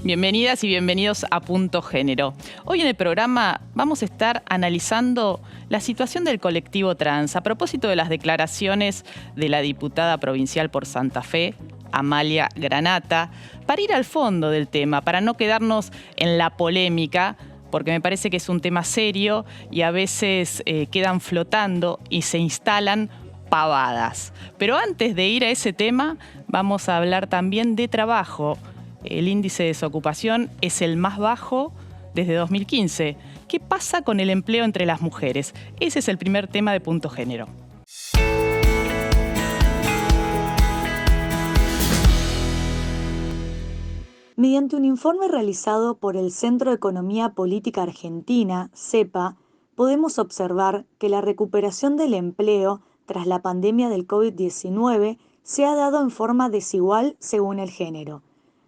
Bienvenidas y bienvenidos a Punto Género. Hoy en el programa vamos a estar analizando la situación del colectivo trans a propósito de las declaraciones de la diputada provincial por Santa Fe, Amalia Granata, para ir al fondo del tema, para no quedarnos en la polémica, porque me parece que es un tema serio y a veces quedan flotando y se instalan pavadas. Pero antes de ir a ese tema, vamos a hablar también de trabajo. El índice de desocupación es el más bajo desde 2015. ¿Qué pasa con el empleo entre las mujeres? Ese es el primer tema de Punto Género. Mediante un informe realizado por el Centro de Economía Política Argentina, CEPA, podemos observar que la recuperación del empleo tras la pandemia del COVID-19 se ha dado en forma desigual según el género.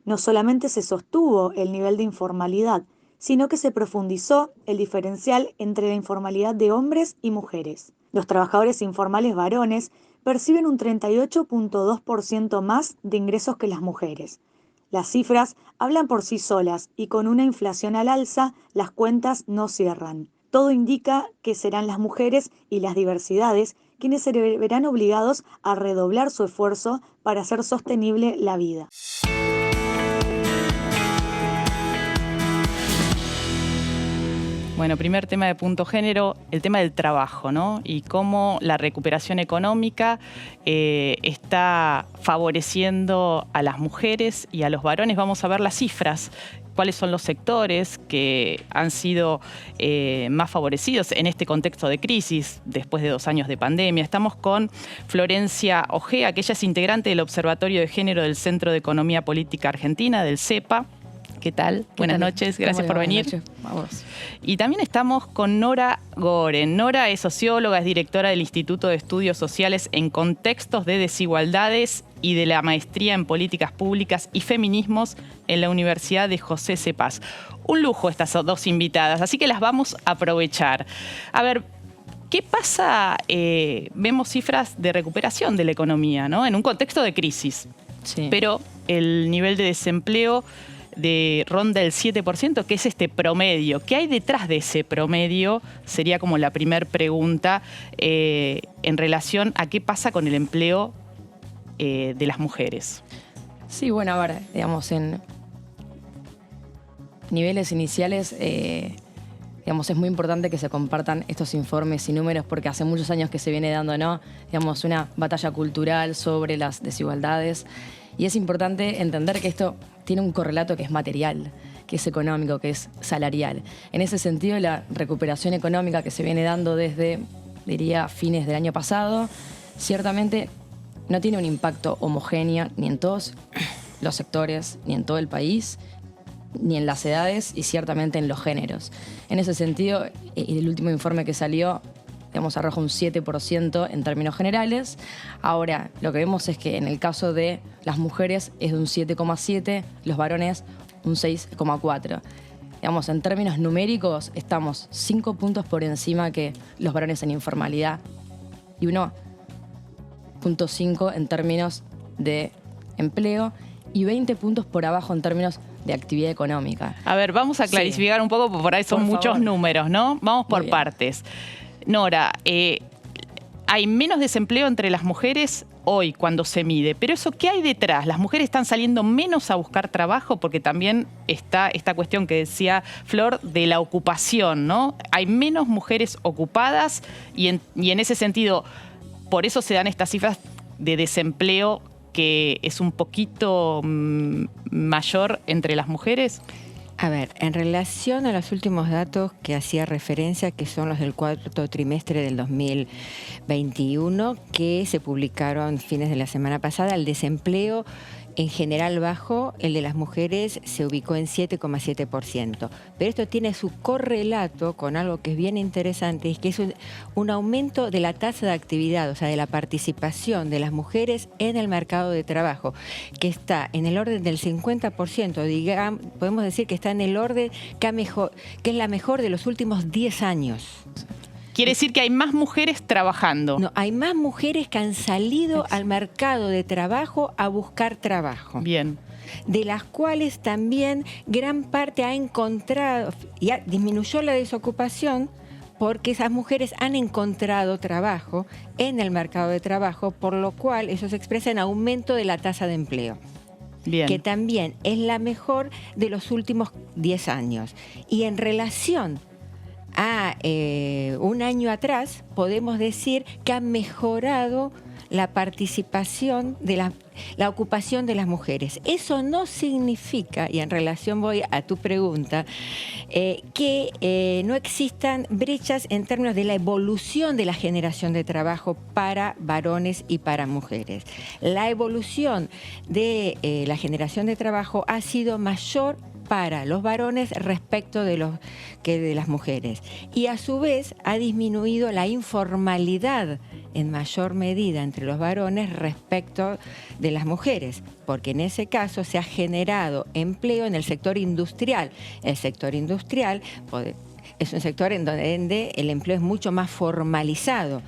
No solamente se sostuvo el nivel de informalidad, sino que se profundizó el diferencial entre la informalidad de hombres y mujeres. Los trabajadores informales varones perciben un 38.2% más de ingresos que las mujeres. Las cifras hablan por sí solas y con una inflación al alza, las cuentas no cierran. Todo indica que serán las mujeres y las diversidades quienes se verán obligados a redoblar su esfuerzo para hacer sostenible la vida. Bueno, primer tema de Punto Género, el tema del trabajo, ¿no? Y cómo la recuperación económica está favoreciendo a las mujeres y a los varones. Vamos a ver las cifras, cuáles son los sectores que han sido más favorecidos en este contexto de crisis, después de 2 años de pandemia. Estamos con Florencia Ojea, que ella es integrante del Observatorio de Género del Centro de Economía Política Argentina, del CEPA. ¿Qué tal? Buenas noches, gracias por venir. Buenas noches. Vamos. Y también estamos con Nora Goren. Nora es socióloga, es directora del Instituto de Estudios Sociales en Contextos de Desigualdades y de la Maestría en Políticas Públicas y Feminismos en la Universidad de José C. Paz. Un lujo estas dos invitadas, así que las vamos a aprovechar. A ver, ¿qué pasa? Vemos cifras de recuperación de la economía, ¿no? En un contexto de crisis. Sí. Pero el nivel de desempleo ronda el 7%, que es este promedio. ¿Qué hay detrás de ese promedio? Sería como la primera pregunta en relación a qué pasa con el empleo de las mujeres. Sí, bueno, a ver, digamos, en niveles iniciales, digamos, es muy importante que se compartan estos informes y números porque hace muchos años que se viene dando, ¿no? Digamos, una batalla cultural sobre las desigualdades. Y es importante entender que esto tiene un correlato que es material, que es económico, que es salarial. En ese sentido, la recuperación económica que se viene dando desde, diría, fines del año pasado, ciertamente no tiene un impacto homogéneo ni en todos los sectores, ni en todo el país, ni en las edades y ciertamente en los géneros. En ese sentido, el último informe que salió, digamos, arroja un 7% en términos generales. Ahora, lo que vemos es que en el caso de las mujeres es de un 7,7%, los varones un 6,4%. Digamos, en términos numéricos estamos 5 puntos por encima que los varones en informalidad y 1,5 en términos de empleo y 20 puntos por abajo en términos de actividad económica. A ver, vamos a clarificar un poco, porque por ahí son muchos números, ¿no? Vamos por partes. Nora, hay menos desempleo entre las mujeres hoy cuando se mide, pero ¿eso qué hay detrás? ¿Las mujeres están saliendo menos a buscar trabajo? Porque también está esta cuestión que decía Flor de la ocupación, ¿no? Hay menos mujeres ocupadas y en ese sentido, por eso se dan estas cifras de desempleo que es un poquito mayor entre las mujeres. A ver, en relación a los últimos datos que hacía referencia, que son los del cuarto trimestre del 2021, que se publicaron fines de la semana pasada, el desempleo en general bajo, el de las mujeres se ubicó en 7,7%. Pero esto tiene su correlato con algo que es bien interesante, es que es un aumento de la tasa de actividad, o sea, de la participación de las mujeres en el mercado de trabajo, que está en el orden del 50%, digamos, podemos decir que está en el orden que es la mejor de los últimos 10 años. Quiere decir que hay más mujeres trabajando. No, hay más mujeres que han salido al mercado de trabajo a buscar trabajo. Bien. De las cuales también gran parte ha encontrado, disminuyó la desocupación porque esas mujeres han encontrado trabajo en el mercado de trabajo, por lo cual eso se expresa en aumento de la tasa de empleo. Bien. Que también es la mejor de los últimos 10 años. Y en relación a un año atrás, podemos decir que ha mejorado la participación de la ocupación de las mujeres. Eso no significa, y en relación voy a tu pregunta, que no existan brechas en términos de la evolución de la generación de trabajo para varones y para mujeres. La evolución de la generación de trabajo ha sido mayor para los varones respecto de las mujeres. Y a su vez ha disminuido la informalidad en mayor medida entre los varones respecto de las mujeres, porque en ese caso se ha generado empleo en el sector industrial. El sector industrial es un sector en donde el empleo es mucho más formalizado.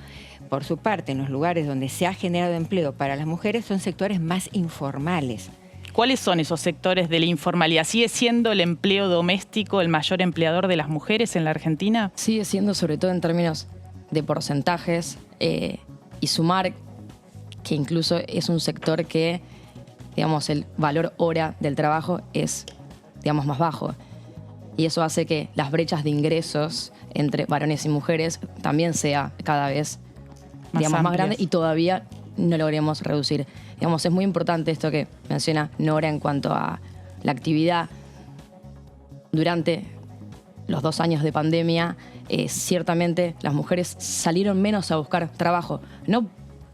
Por su parte, en los lugares donde se ha generado empleo para las mujeres son sectores más informales. ¿Cuáles son esos sectores de la informalidad? ¿Sigue siendo el empleo doméstico el mayor empleador de las mujeres en la Argentina? Sigue siendo, sobre todo en términos de porcentajes, y sumar que incluso es un sector que, digamos, el valor hora del trabajo es, digamos, más bajo. Y eso hace que las brechas de ingresos entre varones y mujeres también sea cada vez, digamos, más grande, y todavía no logremos reducir. Digamos, es muy importante esto que menciona Nora en cuanto a la actividad. Durante los 2 años de pandemia, ciertamente las mujeres salieron menos a buscar trabajo, no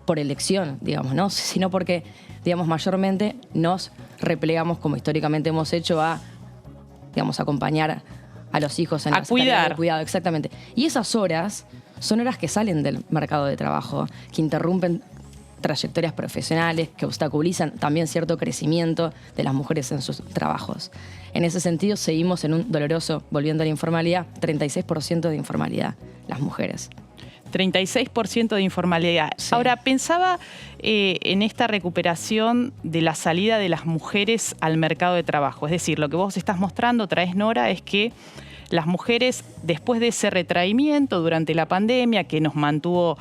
por elección, digamos, ¿no? Sino porque, digamos, mayormente nos replegamos, como históricamente hemos hecho, a, digamos, acompañar a los hijos en a las cuidar. tareas de cuidado, exactamente. Y esas horas son horas que salen del mercado de trabajo, que interrumpen trayectorias profesionales, que obstaculizan también cierto crecimiento de las mujeres en sus trabajos. En ese sentido, seguimos en un doloroso, volviendo a la informalidad, 36% de informalidad, las mujeres. 36% de informalidad. Sí. Ahora, pensaba en esta recuperación de la salida de las mujeres al mercado de trabajo. Es decir, lo que vos estás mostrando, traes, Nora, es que las mujeres, después de ese retraimiento durante la pandemia, que nos mantuvo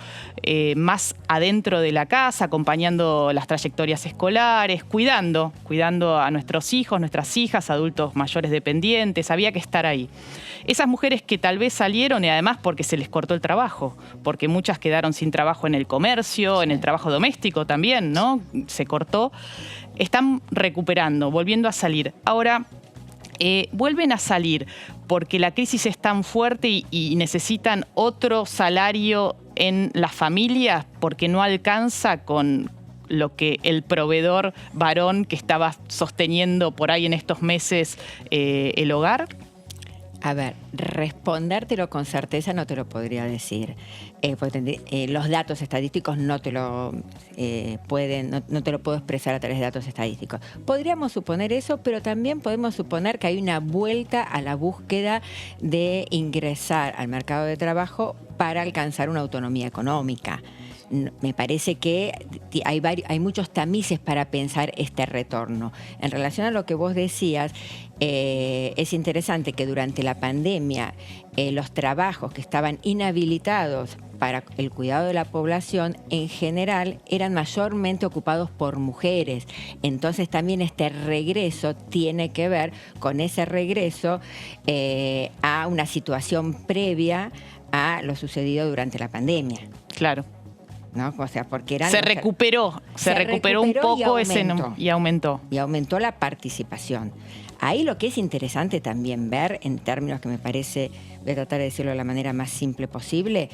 más adentro de la casa, acompañando las trayectorias escolares, cuidando a nuestros hijos, nuestras hijas, adultos mayores dependientes, había que estar ahí. Esas mujeres que tal vez salieron, y además porque se les cortó el trabajo, porque muchas quedaron sin trabajo en el comercio, sí, en el trabajo doméstico también, ¿no? Se cortó. Están recuperando, volviendo a salir. Ahora, vuelven a salir porque la crisis es tan fuerte y necesitan otro salario en las familias porque no alcanza con lo que el proveedor varón que estaba sosteniendo por ahí en estos meses el hogar. A ver, respondértelo con certeza no te lo podría decir. Porque los datos estadísticos no te lo no te lo puedo expresar a través de datos estadísticos. Podríamos suponer eso, pero también podemos suponer que hay una vuelta a la búsqueda de ingresar al mercado de trabajo para alcanzar una autonomía económica. Me parece que hay muchos tamices para pensar este retorno. En relación a lo que vos decías, es interesante que durante la pandemia los trabajos que estaban inhabilitados para el cuidado de la población en general eran mayormente ocupados por mujeres. Entonces también este regreso tiene que ver con ese regreso a una situación previa a lo sucedido durante la pandemia. Claro. ¿No? O sea, porque se recuperó un poco y aumentó. Y aumentó la participación. Ahí lo que es interesante también ver, en términos que me parece, voy a tratar de decirlo de la manera más simple posible,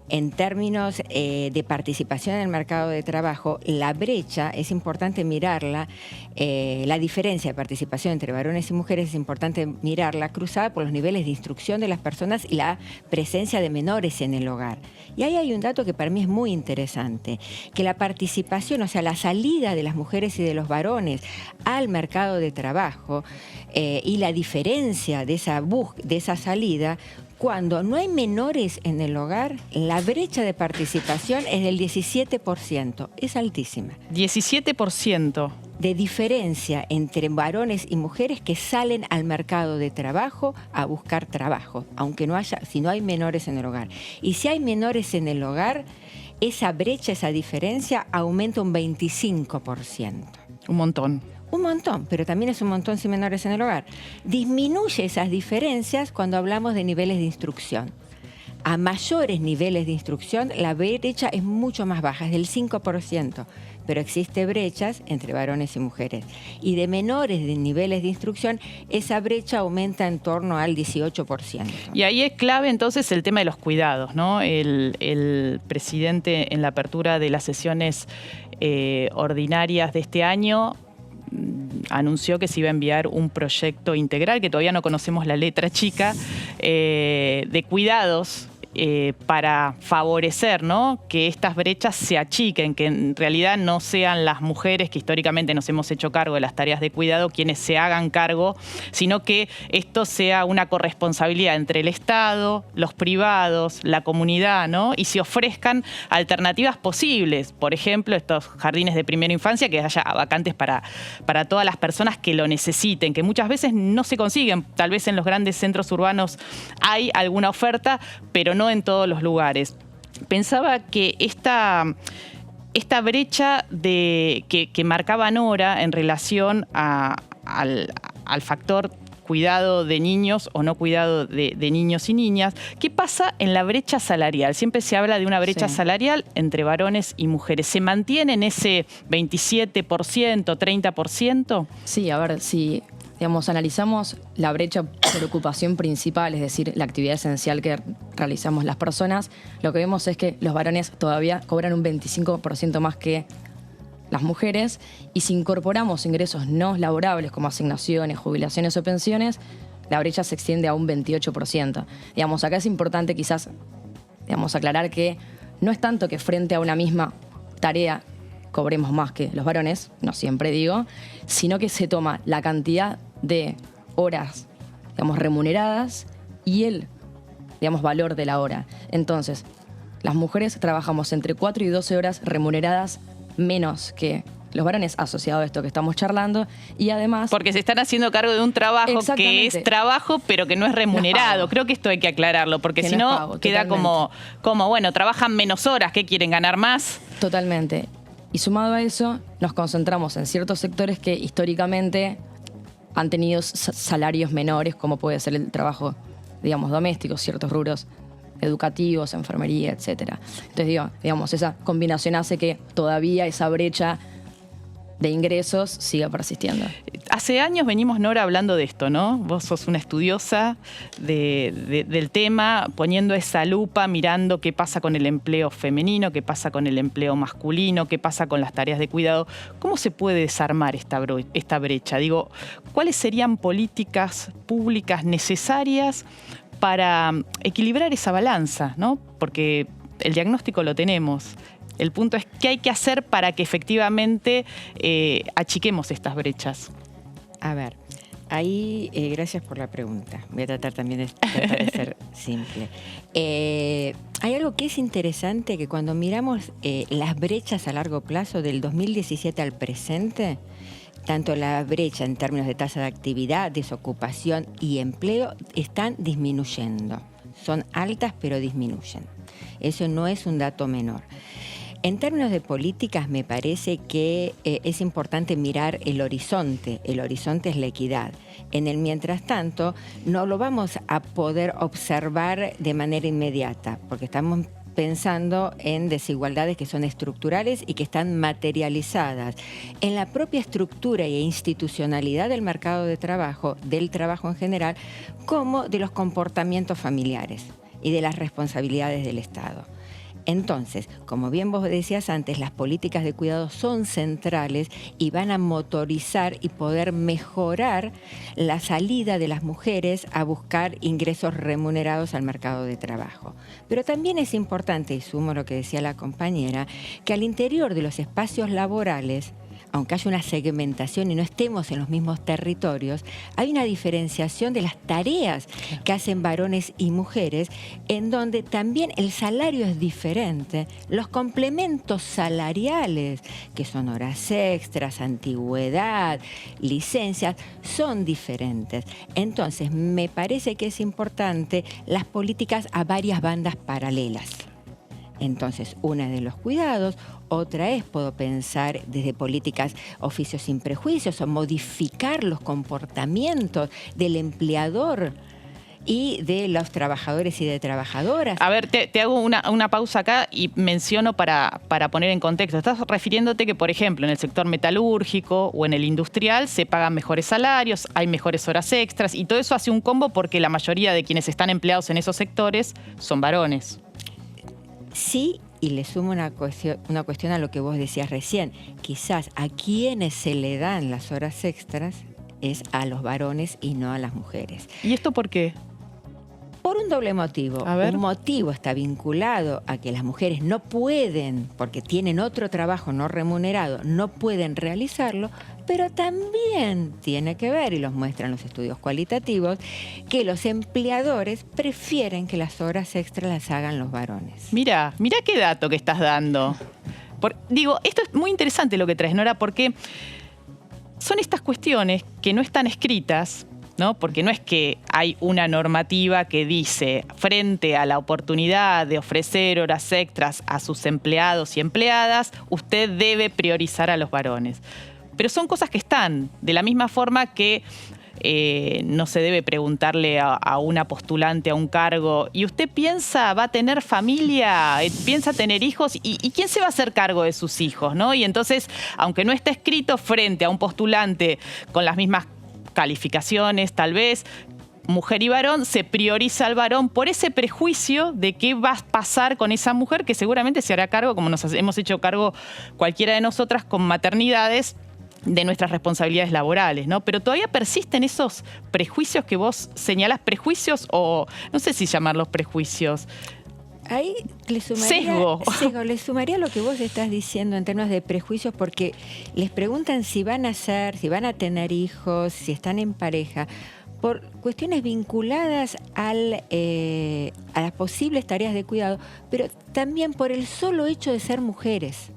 en términos de participación en el mercado de trabajo, la brecha es importante mirarla, la diferencia de participación entre varones y mujeres es importante mirarla cruzada por los niveles de instrucción de las personas y la presencia de menores en el hogar. Y ahí hay un dato que para mí es muy interesante, que la participación, o sea, la salida de las mujeres y de los varones al mercado de trabajo y la diferencia de esa salida Cuando no hay menores en el hogar, la brecha de participación es del 17%, es altísima. 17%. De diferencia entre varones y mujeres que salen al mercado de trabajo a buscar trabajo, aunque no haya, si no hay menores en el hogar. Y si hay menores en el hogar, esa brecha, esa diferencia aumenta un 25%. Un montón. Un montón, pero también es un montón sin menores en el hogar. Disminuye esas diferencias cuando hablamos de niveles de instrucción. A mayores niveles de instrucción, la brecha es mucho más baja, es del 5%, pero existe brechas entre varones y mujeres. Y de menores de niveles de instrucción, esa brecha aumenta en torno al 18%. Y ahí es clave entonces el tema de los cuidados, ¿no? El presidente en la apertura de las sesiones ordinarias de este año anunció que se iba a enviar un proyecto integral, que todavía no conocemos la letra chica, de cuidados para favorecer, ¿no?, que estas brechas se achiquen, que en realidad no sean las mujeres que históricamente nos hemos hecho cargo de las tareas de cuidado quienes se hagan cargo, sino que esto sea una corresponsabilidad entre el Estado, los privados, la comunidad, ¿no?, y se ofrezcan alternativas posibles. Por ejemplo, estos jardines de primera infancia, que haya vacantes para todas las personas que lo necesiten, que muchas veces no se consiguen. Tal vez en los grandes centros urbanos hay alguna oferta, pero no en todos los lugares. Pensaba que esta brecha que marcaba Nora en relación al factor cuidado de niños o no cuidado de niños y niñas, ¿qué pasa en la brecha salarial? Siempre se habla de una brecha salarial entre varones y mujeres. ¿Se mantiene en ese 27%, 30%? Sí, a ver, si digamos, analizamos la brecha por ocupación principal, es decir, la actividad esencial que realizamos las personas, lo que vemos es que los varones todavía cobran un 25% más que las mujeres, y si incorporamos ingresos no laborables como asignaciones, jubilaciones o pensiones, la brecha se extiende a un 28%. Digamos, acá es importante quizás, digamos, aclarar que no es tanto que frente a una misma tarea cobremos más que los varones, no siempre digo, sino que se toma la cantidad de horas, digamos, remuneradas y el, digamos, valor de la hora. Entonces, las mujeres trabajamos entre 4 y 12 horas remuneradas menos que los varones, asociado a esto que estamos charlando, y además... Porque se están haciendo cargo de un trabajo que es trabajo, pero que no es remunerado. Creo que esto hay que aclararlo, porque si no queda como, bueno, trabajan menos horas, ¿qué quieren, ganar más? Totalmente. Y sumado a eso, nos concentramos en ciertos sectores que históricamente han tenido salarios menores, como puede ser el trabajo, digamos, doméstico, ciertos rubros educativos, enfermería, etcétera. Entonces, digamos, esa combinación hace que todavía esa brecha de ingresos siga persistiendo. Hace años venimos, Nora, hablando de esto, ¿no? Vos sos una estudiosa del tema, poniendo esa lupa, mirando qué pasa con el empleo femenino, qué pasa con el empleo masculino, qué pasa con las tareas de cuidado. ¿Cómo se puede desarmar esta brecha? Digo, ¿cuáles serían políticas públicas necesarias para equilibrar esa balanza, ¿no? Porque el diagnóstico lo tenemos. El punto es qué hay que hacer para que efectivamente achiquemos estas brechas. A ver, ahí, gracias por la pregunta. Voy a tratar también de ser simple. Hay algo que es interesante, que cuando miramos las brechas a largo plazo del 2017 al presente, tanto la brecha en términos de tasa de actividad, desocupación y empleo están disminuyendo. Son altas, pero disminuyen. Eso no es un dato menor. En términos de políticas, me parece que es importante mirar el horizonte. El horizonte es la equidad. En el mientras tanto, no lo vamos a poder observar de manera inmediata, porque estamos pensando en desigualdades que son estructurales y que están materializadas en la propia estructura e institucionalidad del mercado de trabajo, del trabajo en general, como de los comportamientos familiares y de las responsabilidades del Estado. Entonces, como bien vos decías antes, las políticas de cuidado son centrales y van a motorizar y poder mejorar la salida de las mujeres a buscar ingresos remunerados al mercado de trabajo. Pero también es importante, y sumo lo que decía la compañera, que al interior de los espacios laborales aunque haya una segmentación y no estemos en los mismos territorios, hay una diferenciación de las tareas que hacen varones y mujeres, en donde también el salario es diferente. Los complementos salariales, que son horas extras, antigüedad, licencias, son diferentes. Entonces, me parece que es importante las políticas a varias bandas paralelas. Entonces, una es de los cuidados, otra es, puedo pensar desde políticas, oficios sin prejuicios, o modificar los comportamientos del empleador y de los trabajadores y de trabajadoras. A ver, te hago una pausa acá y menciono para poner en contexto. Estás refiriéndote que, por ejemplo, en el sector metalúrgico o en el industrial se pagan mejores salarios, hay mejores horas extras y todo eso hace un combo porque la mayoría de quienes están empleados en esos sectores son varones. Sí, y le sumo una cuestión a lo que vos decías recién. Quizás a quienes se le dan las horas extras es a los varones y no a las mujeres. ¿Y esto por qué? Por un doble motivo. A ver. Un motivo está vinculado a que las mujeres no pueden, porque tienen otro trabajo no remunerado, no pueden realizarlo, pero también tiene que ver, y los muestran los estudios cualitativos, que los empleadores prefieren que las horas extras las hagan los varones. Mira qué dato que estás dando. Digo, esto es muy interesante lo que traes, Nora, porque son estas cuestiones que no están escritas, ¿no? Porque no es que hay una normativa que dice, frente a la oportunidad de ofrecer horas extras a sus empleados y empleadas, usted debe priorizar a los varones. Pero son cosas que están, de la misma forma que no se debe preguntarle a una postulante a un cargo, ¿y usted piensa, va a tener familia, piensa tener hijos? ¿Y quién se va a hacer cargo de sus hijos, ¿no? Y entonces, aunque no está escrito frente a un postulante con las mismas calificaciones, tal vez, mujer y varón, se prioriza al varón por ese prejuicio de qué va a pasar con esa mujer que seguramente se hará cargo, como nos hemos hecho cargo cualquiera de nosotras con maternidades, de nuestras responsabilidades laborales, ¿no? Pero todavía persisten esos prejuicios que vos señalás, prejuicios o no sé si llamarlos prejuicios. Ahí le sumaría, sesgo. Le sumaría lo que vos estás diciendo en términos de prejuicios, porque les preguntan si van a tener hijos, si están en pareja, por cuestiones vinculadas a las posibles tareas de cuidado, pero también por el solo hecho de ser mujeres.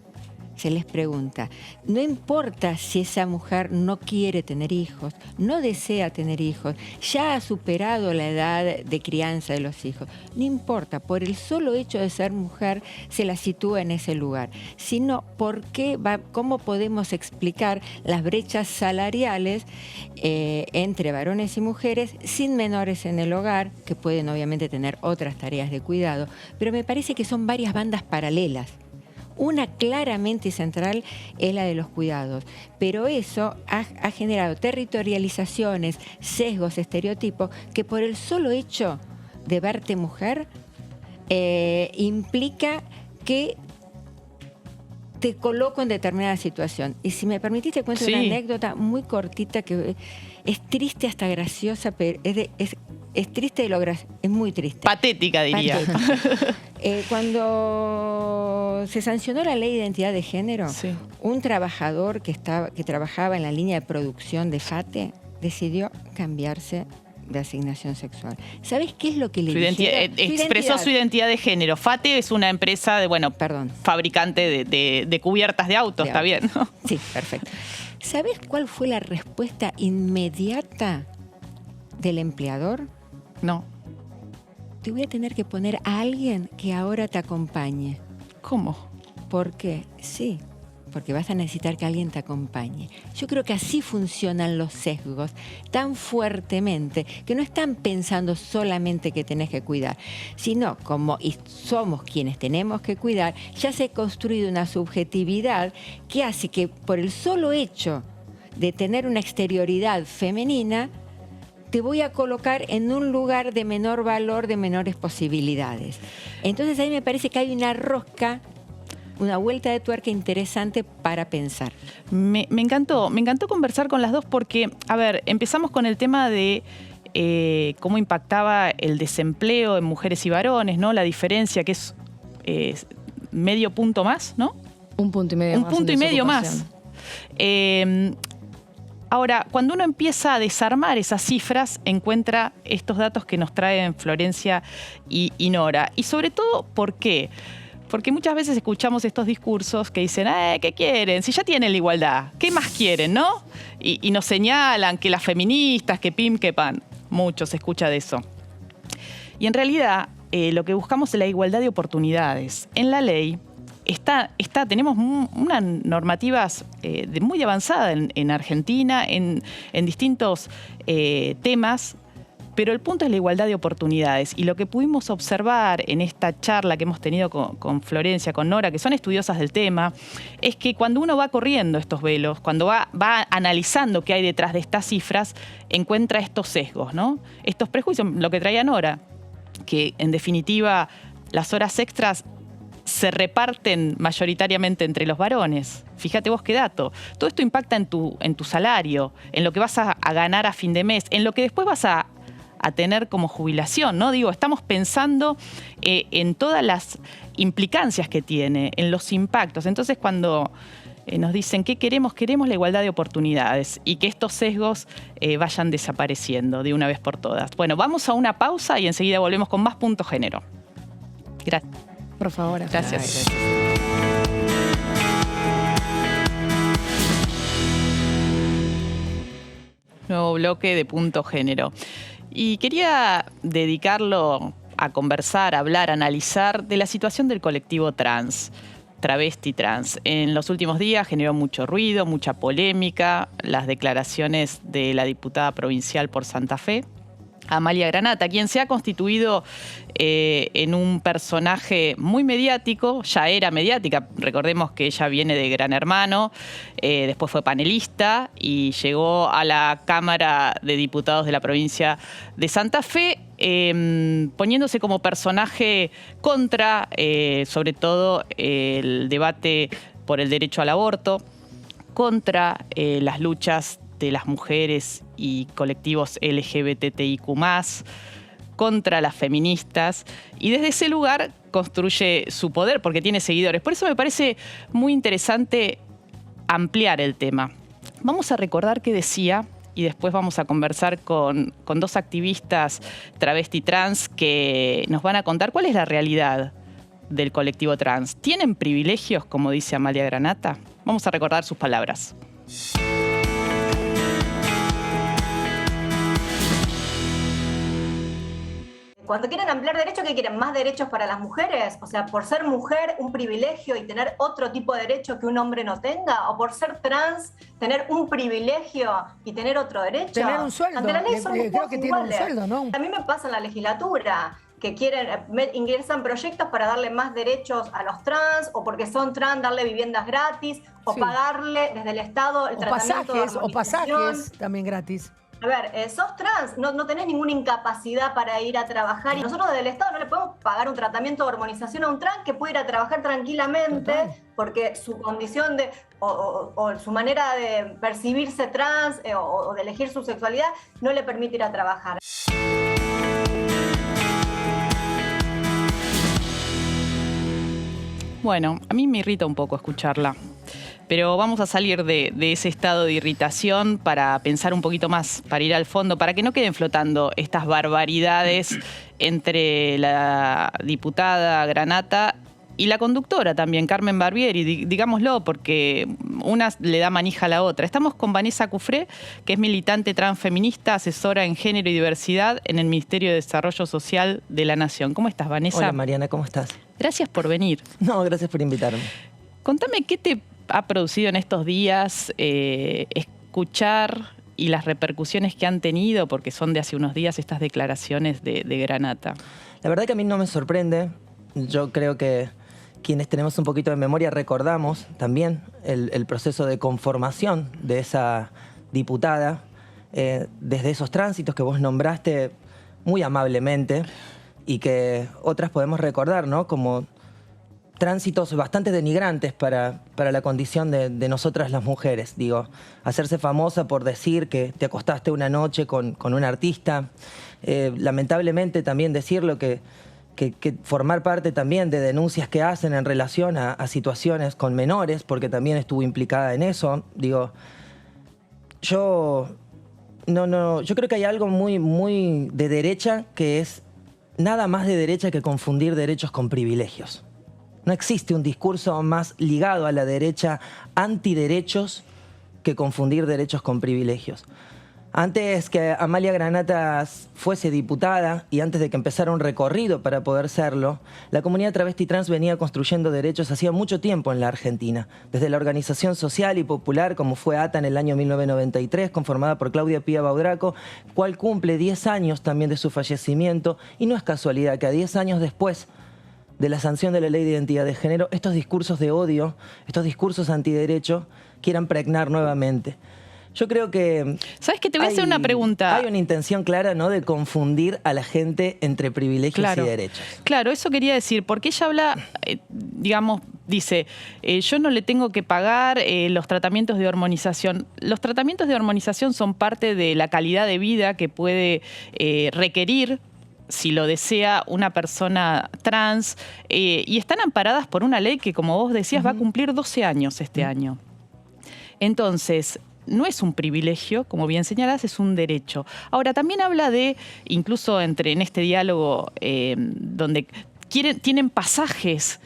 Se les pregunta, no importa si esa mujer no quiere tener hijos, no desea tener hijos, ya ha superado la edad de crianza de los hijos, no importa, por el solo hecho de ser mujer se la sitúa en ese lugar, sino cómo podemos explicar las brechas salariales entre varones y mujeres sin menores en el hogar, que pueden obviamente tener otras tareas de cuidado, pero me parece que son varias bandas paralelas. Una claramente central es la de los cuidados, pero eso ha generado territorializaciones, sesgos, estereotipos, que por el solo hecho de verte mujer implica que te coloco en determinada situación. Y si me permitís, te cuento una anécdota muy cortita que es triste hasta graciosa, pero es triste de lo gracioso, es muy triste. Patética, diría. Patética. Cuando se sancionó la ley de identidad de género, un trabajador que trabajaba en la línea de producción de FATE decidió cambiarse de asignación sexual. ¿Sabés qué es lo que le dijeron? Expresó su identidad de género. FATE es una empresa fabricante de cubiertas de autos, está bien, ¿no? Sí, perfecto. ¿Sabés cuál fue la respuesta inmediata del empleador? No. Te voy a tener que poner a alguien que ahora te acompañe. ¿Cómo? ¿Por qué? Sí, porque vas a necesitar que alguien te acompañe. Yo creo que así funcionan los sesgos tan fuertemente, que no están pensando solamente que tenés que cuidar, sino como somos quienes tenemos que cuidar, ya se ha construido una subjetividad que hace que por el solo hecho de tener una exterioridad femenina, te voy a colocar en un lugar de menor valor, de menores posibilidades. Entonces ahí me parece que hay una rosca, una vuelta de tuerca interesante para pensar. Me encantó conversar con las dos porque, a ver, empezamos con el tema de cómo impactaba el desempleo en mujeres y varones, ¿no? La diferencia que es medio punto más, ¿no? 1,5 puntos más. 1,5 puntos más. Ahora, cuando uno empieza a desarmar esas cifras, encuentra estos datos que nos traen Florencia y Nora. Y sobre todo, ¿por qué? Porque muchas veces escuchamos estos discursos que dicen, ¿qué quieren? Si ya tienen la igualdad, ¿qué más quieren, no? Y nos señalan que las feministas, que pim, que pan. Mucho se escucha de eso. Y en realidad, lo que buscamos es la igualdad de oportunidades. En la ley tenemos unas normativas muy avanzadas en Argentina, en distintos temas, pero el punto es la igualdad de oportunidades. Y lo que pudimos observar en esta charla que hemos tenido con Florencia, con Nora, que son estudiosas del tema, es que cuando uno va corriendo estos velos, cuando va analizando qué hay detrás de estas cifras, encuentra estos sesgos, ¿no? Estos prejuicios, lo que traía Nora, que en definitiva las horas extras se reparten mayoritariamente entre los varones. Fíjate vos qué dato. Todo esto impacta en tu salario, en lo que vas a ganar a fin de mes, en lo que después vas a tener como jubilación, ¿no? Digo, estamos pensando en todas las implicancias que tiene, en los impactos. Entonces, cuando nos dicen ¿qué queremos? Queremos la igualdad de oportunidades y que estos sesgos vayan desapareciendo de una vez por todas. Bueno, vamos a una pausa y enseguida volvemos con más Punto Género. Gracias. Por favor. Gracias. Nuevo bloque de Punto Género. Y quería dedicarlo a conversar, a hablar, a analizar de la situación del colectivo trans, travesti trans. En los últimos días generó mucho ruido, mucha polémica, las declaraciones de la diputada provincial por Santa Fe, Amalia Granata, quien se ha constituido en un personaje muy mediático, ya era mediática, recordemos que ella viene de Gran Hermano, después fue panelista y llegó a la Cámara de Diputados de la provincia de Santa Fe, poniéndose como personaje contra, sobre todo, el debate por el derecho al aborto, contra las luchas de las mujeres y colectivos LGBTIQ+, contra las feministas, y desde ese lugar construye su poder porque tiene seguidores. Por eso me parece muy interesante ampliar el tema. Vamos a recordar qué decía y después vamos a conversar con dos activistas travesti trans que nos van a contar cuál es la realidad del colectivo trans. ¿Tienen privilegios, como dice Amalia Granata? Vamos a recordar sus palabras. Cuando quieren ampliar derechos, ¿qué quieren? ¿Más derechos para las mujeres? O sea, por ser mujer, un privilegio y tener otro tipo de derecho que un hombre no tenga, o por ser trans, tener un privilegio y tener otro derecho. Tener un sueldo. Ante la ley son creo que tiene un sueldo, ¿no? A mí me pasa en la legislatura que ingresan proyectos para darle más derechos a los trans, o porque son trans, darle viviendas gratis, o pagarle desde el Estado el tratamiento de hormonización. O pasajes también gratis. A ver, sos trans, no tenés ninguna incapacidad para ir a trabajar y nosotros desde el Estado no le podemos pagar un tratamiento de hormonización a un trans que puede ir a trabajar tranquilamente porque su condición o su manera de percibirse trans o de elegir su sexualidad no le permite ir a trabajar. Bueno, a mí me irrita un poco escucharla. Pero vamos a salir de ese estado de irritación para pensar un poquito más, para ir al fondo, para que no queden flotando estas barbaridades entre la diputada Granata y la conductora también, Carmen Barbieri, digámoslo, porque una le da manija a la otra. Estamos con Vanessa Cufré, que es militante transfeminista, asesora en género y diversidad en el Ministerio de Desarrollo Social de la Nación. ¿Cómo estás, Vanessa? Hola, Mariana, ¿cómo estás? Gracias por venir. No, gracias por invitarme. Contame, ¿qué te ha producido en estos días escuchar y las repercusiones que han tenido, porque son de hace unos días, estas declaraciones de Granata? La verdad que a mí no me sorprende. Yo creo que quienes tenemos un poquito de memoria recordamos también el proceso de conformación de esa diputada, desde esos tránsitos que vos nombraste muy amablemente y que otras podemos recordar, ¿no? Como tránsitos bastante denigrantes para la condición de nosotras las mujeres. Digo, hacerse famosa por decir que te acostaste una noche con un artista. Lamentablemente también decirlo que formar parte también de denuncias que hacen en relación a situaciones con menores, porque también estuvo implicada en eso. Digo, yo creo que hay algo muy de derecha que es nada más de derecha que confundir derechos con privilegios. No existe un discurso más ligado a la derecha antiderechos que confundir derechos con privilegios. Antes que Amalia Granatas fuese diputada y antes de que empezara un recorrido para poder serlo, la comunidad travesti trans venía construyendo derechos hacía mucho tiempo en la Argentina. Desde la organización social y popular como fue ATA en el año 1993, conformada por Claudia Pía Baudraco, cual cumple 10 años también de su fallecimiento, y no es casualidad que a 10 años después de la sanción de la Ley de Identidad de Género, estos discursos de odio, estos discursos antiderecho, quieran pregnar nuevamente. Yo creo que... ¿Sabes qué? Te voy a hacer una pregunta. Hay una intención clara, ¿no?, de confundir a la gente entre privilegios y derechos. Claro, eso quería decir, porque ella habla, digamos, dice, yo no le tengo que pagar los tratamientos de hormonización. Los tratamientos de hormonización son parte de la calidad de vida que puede requerir, si lo desea, una persona trans, y están amparadas por una ley que, como vos decías, va a cumplir 12 años este año. Entonces, no es un privilegio, como bien señalás, es un derecho. Ahora, también habla de, incluso en este diálogo donde tienen pasajes,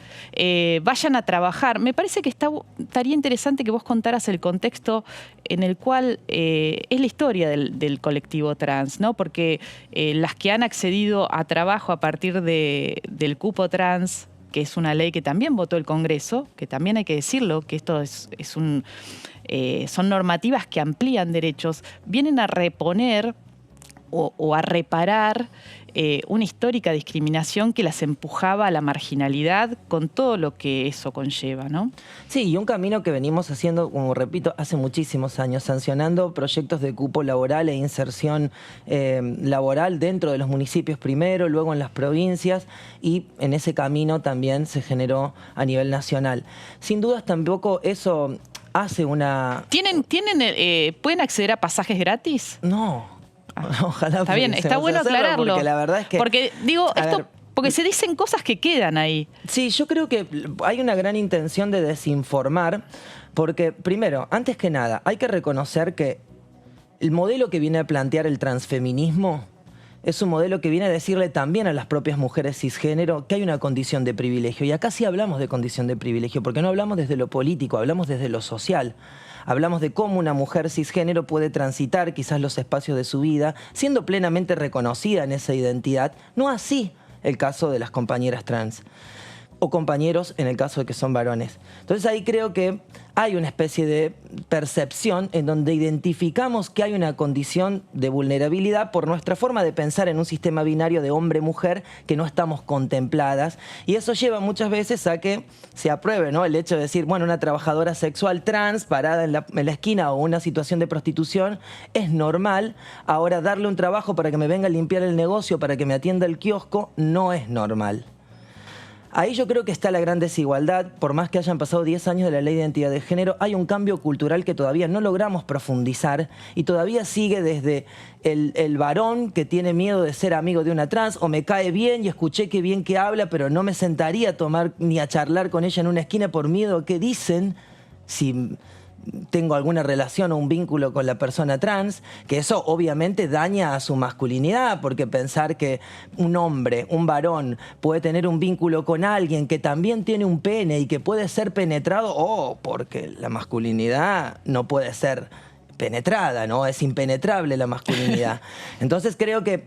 vayan a trabajar. Me parece que estaría interesante que vos contaras el contexto en el cual es la historia del colectivo trans, ¿no? Porque las que han accedido a trabajo a partir del cupo trans, que es una ley que también votó el Congreso, que también hay que decirlo, que esto son normativas que amplían derechos, vienen a reponer o a reparar una histórica discriminación que las empujaba a la marginalidad con todo lo que eso conlleva, ¿no? Sí, y un camino que venimos haciendo, como repito, hace muchísimos años, sancionando proyectos de cupo laboral e inserción laboral dentro de los municipios primero, luego en las provincias, y en ese camino también se generó a nivel nacional. Sin dudas tampoco eso hace una... ¿Pueden acceder a pasajes gratis? No. Ojalá. Está bien, está bueno aclararlo. Porque la verdad es que... Porque digo, porque se dicen cosas que quedan ahí. Sí, yo creo que hay una gran intención de desinformar, porque primero, antes que nada, hay que reconocer que el modelo que viene a plantear el transfeminismo es un modelo que viene a decirle también a las propias mujeres cisgénero que hay una condición de privilegio. Y acá sí hablamos de condición de privilegio, porque no hablamos desde lo político, hablamos desde lo social. Hablamos de cómo una mujer cisgénero puede transitar quizás los espacios de su vida, siendo plenamente reconocida en esa identidad. No así el caso de las compañeras trans, o compañeros en el caso de que son varones. Entonces ahí creo que hay una especie de percepción en donde identificamos que hay una condición de vulnerabilidad por nuestra forma de pensar en un sistema binario de hombre-mujer que no estamos contempladas, y eso lleva muchas veces a que se apruebe, ¿no?, el hecho de decir, bueno, una trabajadora sexual trans parada en la esquina o una situación de prostitución es normal, ahora darle un trabajo para que me venga a limpiar el negocio, para que me atienda el kiosco, no es normal. Ahí yo creo que está la gran desigualdad. Por más que hayan pasado 10 años de la Ley de Identidad de Género, hay un cambio cultural que todavía no logramos profundizar y todavía sigue desde el varón que tiene miedo de ser amigo de una trans, o me cae bien y escuché qué bien que habla, pero no me sentaría a tomar ni a charlar con ella en una esquina por miedo a qué dicen si tengo alguna relación o un vínculo con la persona trans, que eso obviamente daña a su masculinidad, porque pensar que un hombre, un varón, puede tener un vínculo con alguien que también tiene un pene y que puede ser penetrado, porque la masculinidad no puede ser penetrada, ¿no? Es impenetrable la masculinidad. Entonces creo que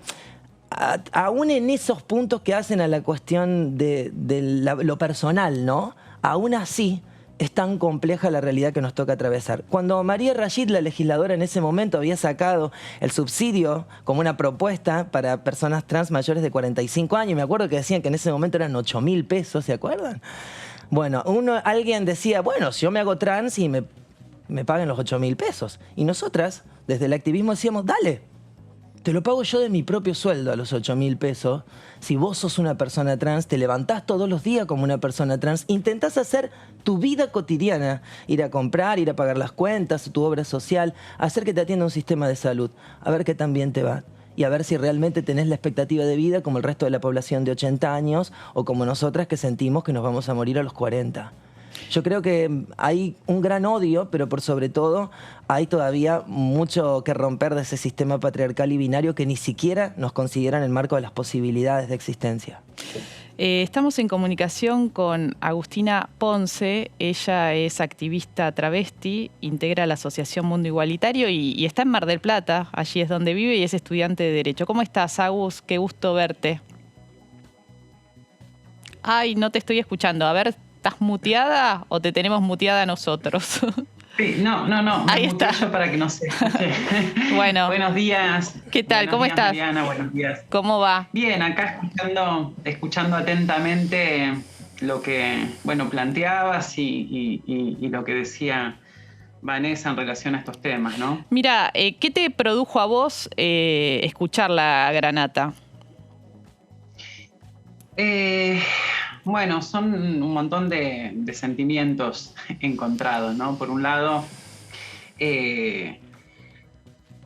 aún en esos puntos que hacen a la cuestión de lo personal, ¿no?, aún así es tan compleja la realidad que nos toca atravesar. Cuando María Rashid, la legisladora en ese momento, había sacado el subsidio como una propuesta para personas trans mayores de 45 años, me acuerdo que decían que en ese momento eran 8.000 pesos, ¿se acuerdan? Bueno, alguien decía, bueno, si yo me hago trans y me paguen los 8.000 pesos. Y nosotras, desde el activismo, decíamos, dale, te lo pago yo de mi propio sueldo a los 8.000 pesos. Si vos sos una persona trans, te levantás todos los días como una persona trans, intentás hacer tu vida cotidiana, ir a comprar, ir a pagar las cuentas, tu obra social, hacer que te atienda un sistema de salud, a ver qué tan bien te va. y a ver si realmente tenés la expectativa de vida como el resto de la población de 80 años o como nosotras que sentimos que nos vamos a morir a los 40. Yo creo que hay un gran odio, pero por sobre todo hay todavía mucho que romper de ese sistema patriarcal y binario que ni siquiera nos considera en el marco de las posibilidades de existencia. Estamos en comunicación con Agustina Ponce. Ella es activista travesti, integra la Asociación Mundo Igualitario y está en Mar del Plata. Allí es donde vive y es estudiante de Derecho. ¿Cómo estás, Agus? Qué gusto verte. Ay, no te estoy escuchando. A ver, ¿estás muteada o te tenemos muteada nosotros? Sí, no. Ahí Me está. muteé yo para que no se escuche. Bueno. Buenos días. ¿Qué tal? ¿Cómo estás? Mariana, buenos días. ¿Cómo va? Bien, acá escuchando atentamente lo que, planteabas y lo que decía Vanessa en relación a estos temas, ¿no? Mira, ¿qué te produjo a vos escuchar la Granata? Bueno, son un montón de sentimientos encontrados, ¿no? Por un lado,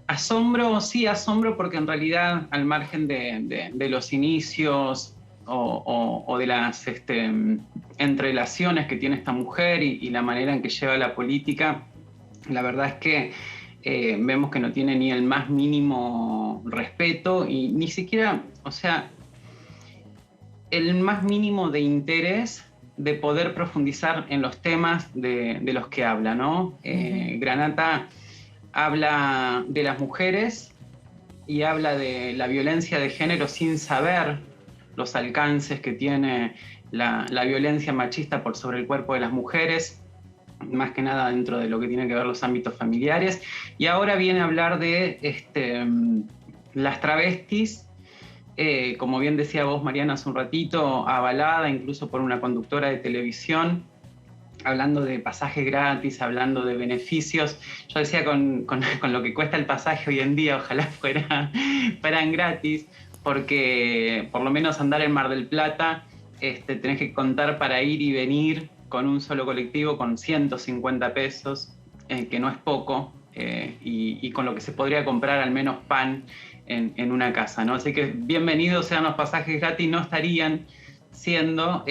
asombro porque en realidad al margen de los inicios o de las entrelaciones que tiene esta mujer y la manera en que lleva la política, la verdad es que vemos que no tiene ni el más mínimo respeto y ni siquiera, el más mínimo de interés de poder profundizar en los temas de los que habla, ¿no? Granata habla de las mujeres y habla de la violencia de género sin saber los alcances que tiene la violencia machista por sobre el cuerpo de las mujeres, más que nada dentro de lo que tiene que ver los ámbitos familiares. Y ahora viene a hablar de las travestis, como bien decía vos, Mariana, hace un ratito, avalada incluso por una conductora de televisión, hablando de pasajes gratis, hablando de beneficios. Yo decía con lo que cuesta el pasaje hoy en día, ojalá fueran gratis, porque por lo menos andar en Mar del Plata tenés que contar para ir y venir con un solo colectivo con 150 pesos, que no es poco, y con lo que se podría comprar al menos pan en una casa, ¿no? Así que bienvenidos sean los pasajes gratis, no estarían siendo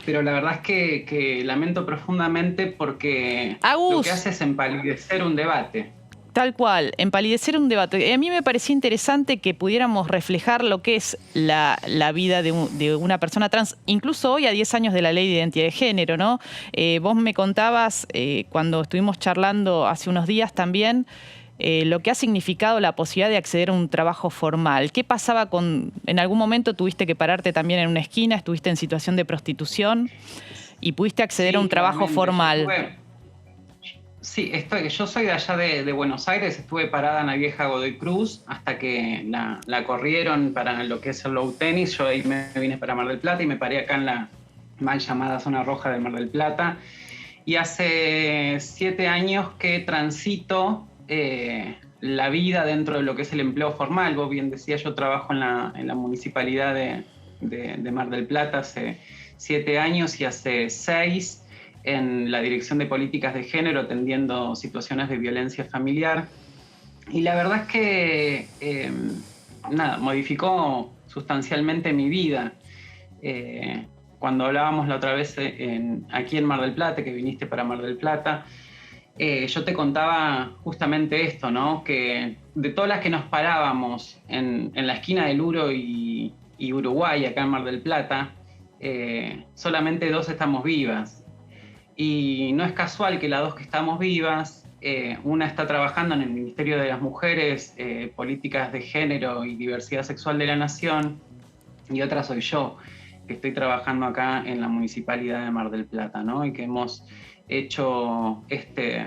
pero la verdad es que lamento profundamente porque Agus, lo que hace es empalidecer un debate. Tal cual, empalidecer un debate. A mí me parecía interesante que pudiéramos reflejar lo que es la vida de una persona trans, incluso hoy a 10 años de la Ley de Identidad de Género, ¿no? Vos me contabas, cuando estuvimos charlando hace unos días también, lo que ha significado la posibilidad de acceder a un trabajo formal. ¿Qué pasaba en algún momento tuviste que pararte también en una esquina, estuviste en situación de prostitución y pudiste acceder a un trabajo formal? Yo soy de allá de Buenos Aires, estuve parada en la vieja Godoy Cruz hasta que la corrieron para lo que es el low tenis. Yo ahí me vine para Mar del Plata y me paré acá en la mal llamada zona roja de Mar del Plata. Y hace 7 años que transito la vida dentro de lo que es el empleo formal. Vos bien decías, yo trabajo en la municipalidad de Mar del Plata hace 7 años y hace 6 en la Dirección de Políticas de Género atendiendo situaciones de violencia familiar. Y la verdad es que modificó sustancialmente mi vida. Cuando hablábamos la otra vez aquí en Mar del Plata, que viniste para Mar del Plata, yo te contaba justamente esto, ¿no? Que de todas las que nos parábamos en la esquina del Uro y Uruguay, acá en Mar del Plata, solamente 2 estamos vivas. Y no es casual que las 2 que estamos vivas, una está trabajando en el Ministerio de las Mujeres, Políticas de Género y Diversidad Sexual de la Nación, y otra soy yo, que estoy trabajando acá en la Municipalidad de Mar del Plata, ¿no? Y que hemos hecho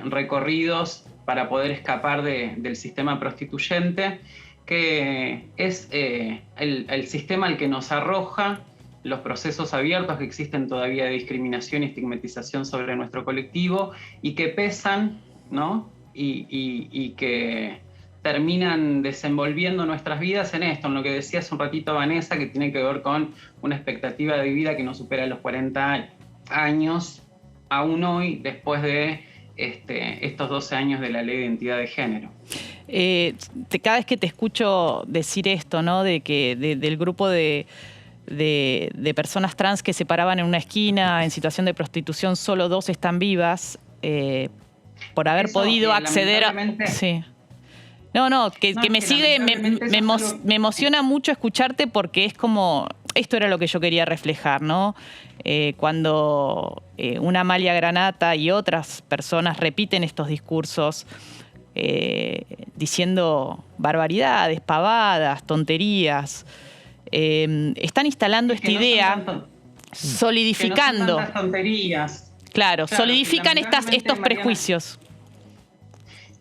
recorridos para poder escapar del sistema prostituyente, que es el sistema al que nos arroja los procesos abiertos que existen todavía de discriminación y estigmatización sobre nuestro colectivo y que pesan, ¿no? Y que terminan desenvolviendo nuestras vidas en esto, en lo que decía hace un ratito Vanessa, que tiene que ver con una expectativa de vida que no supera los 40 años, aún hoy, después de estos 12 años de la Ley de Identidad de Género. Cada vez que te escucho decir esto, ¿no? De que del grupo de personas trans que se paraban en una esquina en situación de prostitución, solo 2 están vivas por haber podido acceder a... Sí. No, que me sigue, me emociona mucho escucharte porque es como, esto era lo que yo quería reflejar, ¿no? Cuando una Amalia Granata y otras personas repiten estos discursos diciendo barbaridades, pavadas, tonterías, están instalando esta idea, solidificando. Que no son tantas tonterías. Claro, solidifican estos prejuicios.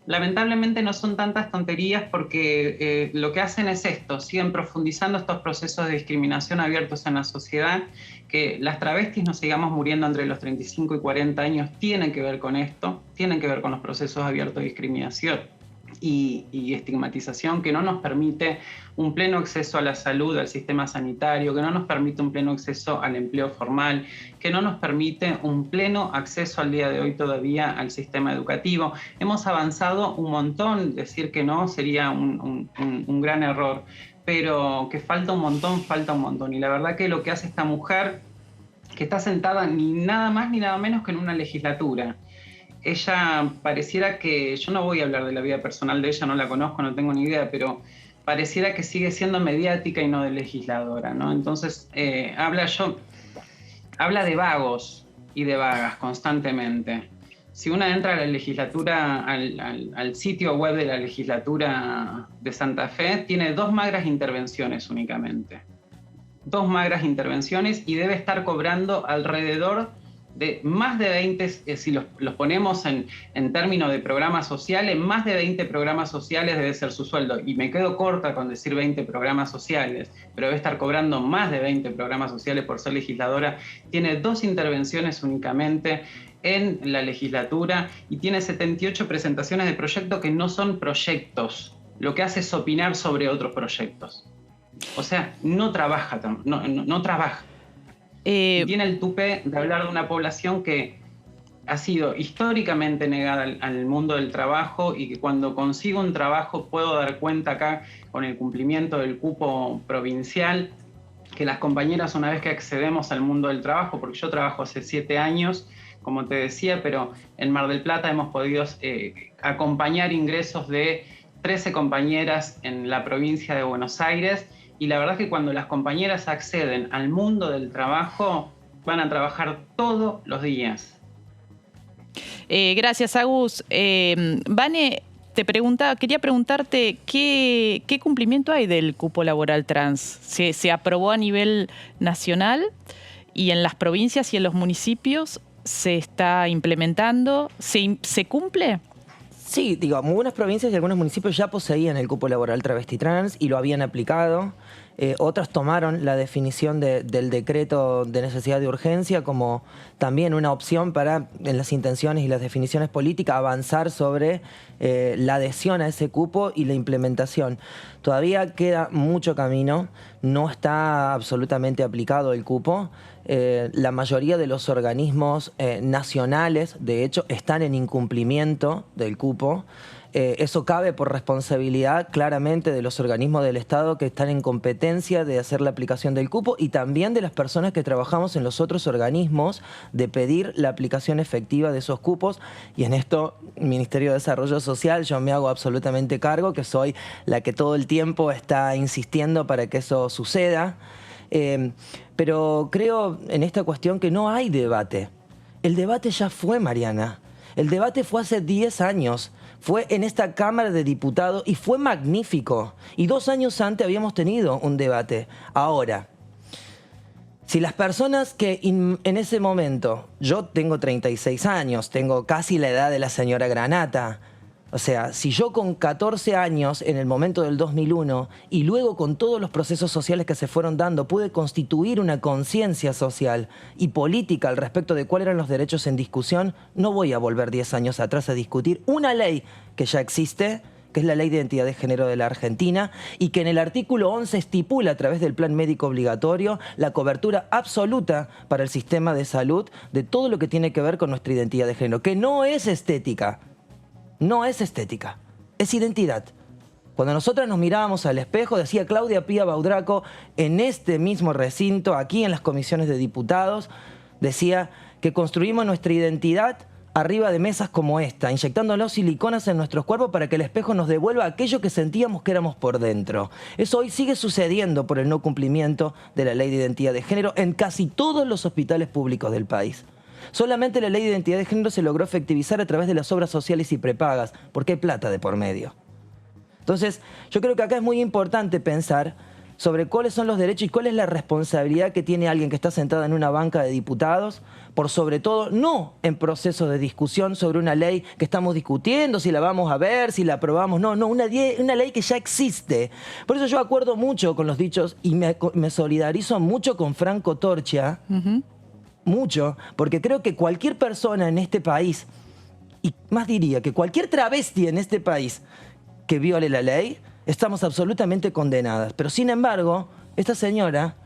Lamentablemente no son tantas tonterías porque lo que hacen es esto, siguen profundizando estos procesos de discriminación abiertos en la sociedad, que las travestis nos sigamos muriendo entre los 35 y 40 años tienen que ver con esto, tienen que ver con los procesos abiertos de discriminación y estigmatización que no nos permite un pleno acceso a la salud, al sistema sanitario, que no nos permite un pleno acceso al empleo formal, que no nos permite un pleno acceso al día de hoy todavía al sistema educativo. Hemos avanzado un montón, decir que no sería un gran error, pero que falta un montón. Y la verdad que lo que hace esta mujer, que está sentada ni nada más ni nada menos que en una legislatura, ella pareciera que, yo no voy a hablar de la vida personal de ella, no la conozco, no tengo ni idea, pero pareciera que sigue siendo mediática y no de legisladora, ¿no? Entonces, habla de vagos y de vagas constantemente. Si uno entra a la legislatura, al sitio web de la legislatura de Santa Fe, tiene 2 magras intervenciones únicamente. 2 magras intervenciones y debe estar cobrando alrededor de más de 20, si los ponemos en términos de programas sociales, más de 20 programas sociales debe ser su sueldo. Y me quedo corta con decir 20 programas sociales, pero debe estar cobrando más de 20 programas sociales por ser legisladora. Tiene 2 intervenciones únicamente en la legislatura y tiene 78 presentaciones de proyectos que no son proyectos. Lo que hace es opinar sobre otros proyectos. O sea, no trabaja. Y tiene el tupé de hablar de una población que ha sido históricamente negada al mundo del trabajo y que cuando consigo un trabajo puedo dar cuenta acá con el cumplimiento del cupo provincial que las compañeras, una vez que accedemos al mundo del trabajo, porque yo trabajo hace 7 años, como te decía, pero en Mar del Plata hemos podido acompañar ingresos de 13 compañeras en la provincia de Buenos Aires. Y la verdad es que cuando las compañeras acceden al mundo del trabajo, van a trabajar todos los días. Gracias, Agus. Vane, quería preguntarte ¿qué cumplimiento hay del cupo laboral trans? ¿Se aprobó a nivel nacional y en las provincias y en los municipios se está implementando? ¿Se cumple? Sí, digo, algunas provincias y algunos municipios ya poseían el cupo laboral travesti trans y lo habían aplicado. Otras tomaron la definición del decreto de necesidad de urgencia como también una opción para, en las intenciones y las definiciones políticas, avanzar sobre la adhesión a ese cupo y la implementación. Todavía queda mucho camino, no está absolutamente aplicado el cupo. La mayoría de los organismos nacionales, de hecho, están en incumplimiento del cupo. Eso cabe por responsabilidad claramente de los organismos del Estado que están en competencia de hacer la aplicación del cupo y también de las personas que trabajamos en los otros organismos de pedir la aplicación efectiva de esos cupos. Y en esto, Ministerio de Desarrollo Social, yo me hago absolutamente cargo, que soy la que todo el tiempo está insistiendo para que eso suceda. Pero creo en esta cuestión que no hay debate. El debate ya fue, Mariana. El debate fue hace 10 años. Fue en esta Cámara de Diputados y fue magnífico. Y 2 años antes habíamos tenido un debate. Ahora, si las personas que en ese momento, yo tengo 36 años, tengo casi la edad de la señora Granata. O sea, si yo con 14 años en el momento del 2001 y luego con todos los procesos sociales que se fueron dando pude constituir una conciencia social y política al respecto de cuáles eran los derechos en discusión, no voy a volver 10 años atrás a discutir una ley que ya existe, que es la Ley de Identidad de Género de la Argentina, y que en el artículo 11 estipula a través del Plan Médico Obligatorio la cobertura absoluta para el sistema de salud de todo lo que tiene que ver con nuestra identidad de género, que no es estética. No es estética, es identidad. Cuando nosotras nos mirábamos al espejo, decía Claudia Pía Baudraco, en este mismo recinto, aquí en las comisiones de diputados, decía que construimos nuestra identidad arriba de mesas como esta, inyectándonos siliconas en nuestros cuerpos para que el espejo nos devuelva aquello que sentíamos que éramos por dentro. Eso hoy sigue sucediendo por el no cumplimiento de la Ley de Identidad de Género en casi todos los hospitales públicos del país. Solamente la Ley de Identidad de Género se logró efectivizar a través de las obras sociales y prepagas, porque hay plata de por medio. Entonces, yo creo que acá es muy importante pensar sobre cuáles son los derechos y cuál es la responsabilidad que tiene alguien que está sentado en una banca de diputados, por sobre todo, no en procesos de discusión sobre una ley que estamos discutiendo, si la vamos a ver, si la aprobamos, no, una ley que ya existe. Por eso yo acuerdo mucho con los dichos y me solidarizo mucho con Franco Torcha, mucho, porque creo que cualquier persona en este país, y más diría que cualquier travesti en este país que viole la ley, estamos absolutamente condenadas. Pero sin embargo, esta señora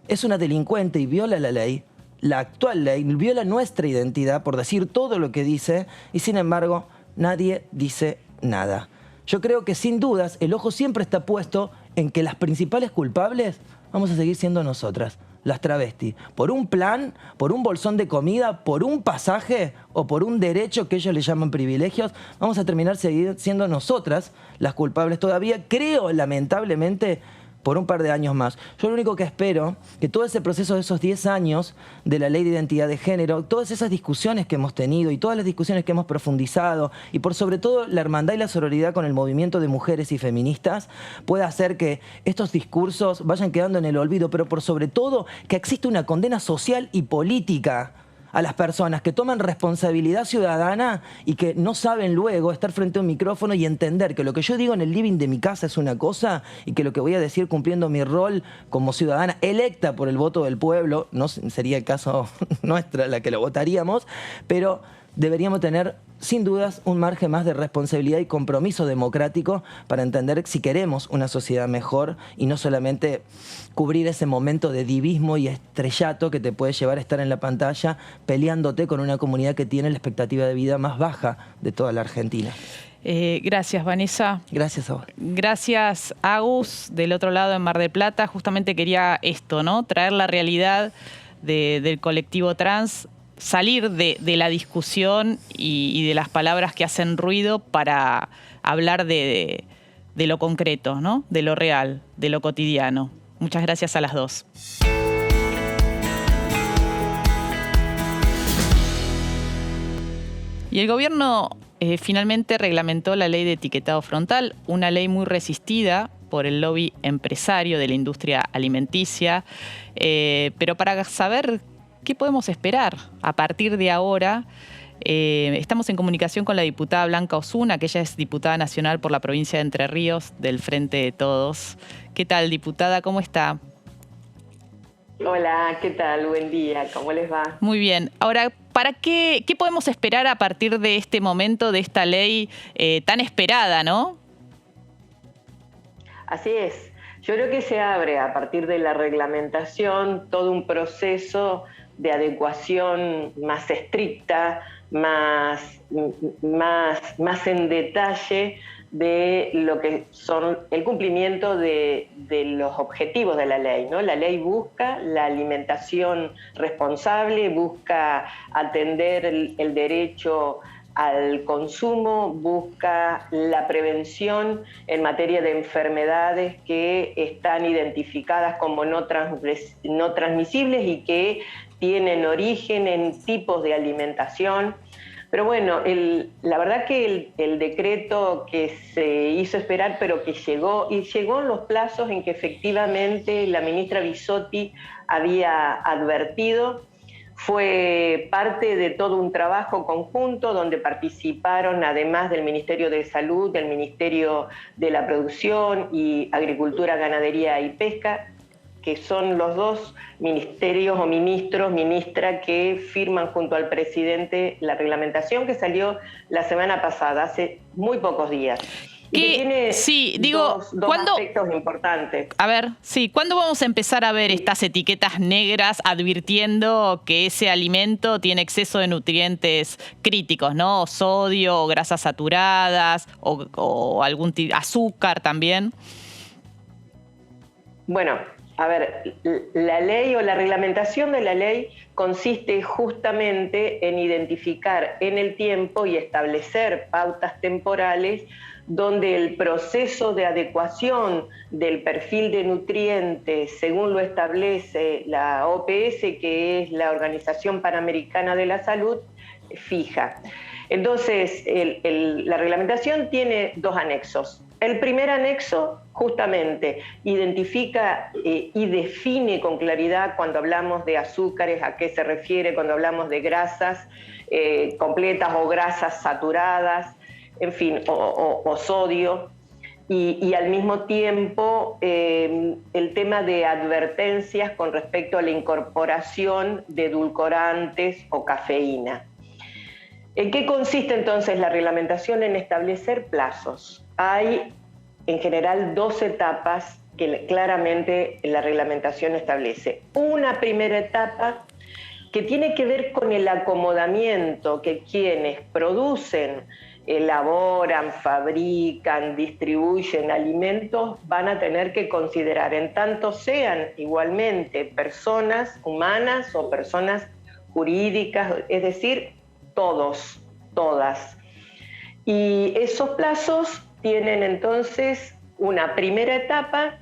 es una delincuente y viola la ley, la actual ley, viola nuestra identidad por decir todo lo que dice y sin embargo nadie dice nada. Yo creo que sin dudas el ojo siempre está puesto en que las principales culpables vamos a seguir siendo nosotras, las travestis, por un plan, por un bolsón de comida, por un pasaje o por un derecho que ellos le llaman privilegios, vamos a terminar siendo nosotras las culpables todavía, creo lamentablemente, por un par de años más. Yo lo único que espero, que todo ese proceso de esos 10 años de la Ley de Identidad de Género, todas esas discusiones que hemos tenido y todas las discusiones que hemos profundizado y por sobre todo la hermandad y la sororidad con el movimiento de mujeres y feministas, pueda hacer que estos discursos vayan quedando en el olvido, pero por sobre todo que exista una condena social y política a las personas que toman responsabilidad ciudadana y que no saben luego estar frente a un micrófono y entender que lo que yo digo en el living de mi casa es una cosa y que lo que voy a decir cumpliendo mi rol como ciudadana electa por el voto del pueblo, no sería el caso nuestra la que lo votaríamos, pero deberíamos tener sin dudas un margen más de responsabilidad y compromiso democrático para entender si queremos una sociedad mejor y no solamente cubrir ese momento de divismo y estrellato que te puede llevar a estar en la pantalla peleándote con una comunidad que tiene la expectativa de vida más baja de toda la Argentina. Gracias, Vanessa. Gracias a vos. Gracias, Agus, del otro lado en Mar del Plata. Justamente quería esto, ¿no? Traer la realidad del colectivo trans, salir de la discusión y de las palabras que hacen ruido para hablar de lo concreto, ¿no? De lo real, de lo cotidiano. Muchas gracias a las dos. Y el gobierno finalmente reglamentó la ley de etiquetado frontal, una ley muy resistida por el lobby empresario de la industria alimenticia, pero para saber ¿qué podemos esperar a partir de ahora? Estamos en comunicación con la diputada Blanca Osuna, que ella es diputada nacional por la provincia de Entre Ríos del Frente de Todos. ¿Qué tal, diputada? ¿Cómo está? Hola, ¿qué tal? Buen día, ¿cómo les va? Muy bien. Ahora, ¿qué podemos esperar a partir de este momento, de esta ley tan esperada, no? Así es. Yo creo que se abre a partir de la reglamentación todo un proceso de adecuación más estricta, más en detalle de lo que son el cumplimiento de los objetivos de la ley, ¿no? La ley busca la alimentación responsable, busca atender el derecho al consumo, busca la prevención en materia de enfermedades que están identificadas como no transmisibles y que tienen origen en tipos de alimentación. Pero bueno, la verdad que el decreto que se hizo esperar, pero que llegó en los plazos en que efectivamente la ministra Bisotti había advertido, fue parte de todo un trabajo conjunto donde participaron, además del Ministerio de Salud, del Ministerio de la Producción y Agricultura, Ganadería y Pesca, que son los dos ministerios o ministra que firman junto al presidente la reglamentación que salió la semana pasada, hace muy pocos días. Tiene dos ¿cuándo, aspectos importantes. A ver, sí, ¿cuándo vamos a empezar a ver estas etiquetas negras advirtiendo que ese alimento tiene exceso de nutrientes críticos, ¿no? O sodio, o grasas saturadas, o algún azúcar también. Bueno, a ver, la ley o la reglamentación de la ley consiste justamente en identificar en el tiempo y establecer pautas temporales donde el proceso de adecuación del perfil de nutrientes, según lo establece la OPS, que es la Organización Panamericana de la Salud, fija. Entonces, la reglamentación tiene dos anexos. El primer anexo justamente identifica y define con claridad cuando hablamos de azúcares, a qué se refiere, cuando hablamos de grasas completas o grasas saturadas, en fin, o sodio, y al mismo tiempo el tema de advertencias con respecto a la incorporación de edulcorantes o cafeína. ¿En qué consiste entonces la reglamentación? En establecer plazos. Hay en general 2 etapas que claramente la reglamentación establece. Una primera etapa que tiene que ver con el acomodamiento que quienes producen, elaboran, fabrican, distribuyen alimentos van a tener que considerar, en tanto sean igualmente personas humanas o personas jurídicas, es decir, todos, todas. Y esos plazos tienen entonces una primera etapa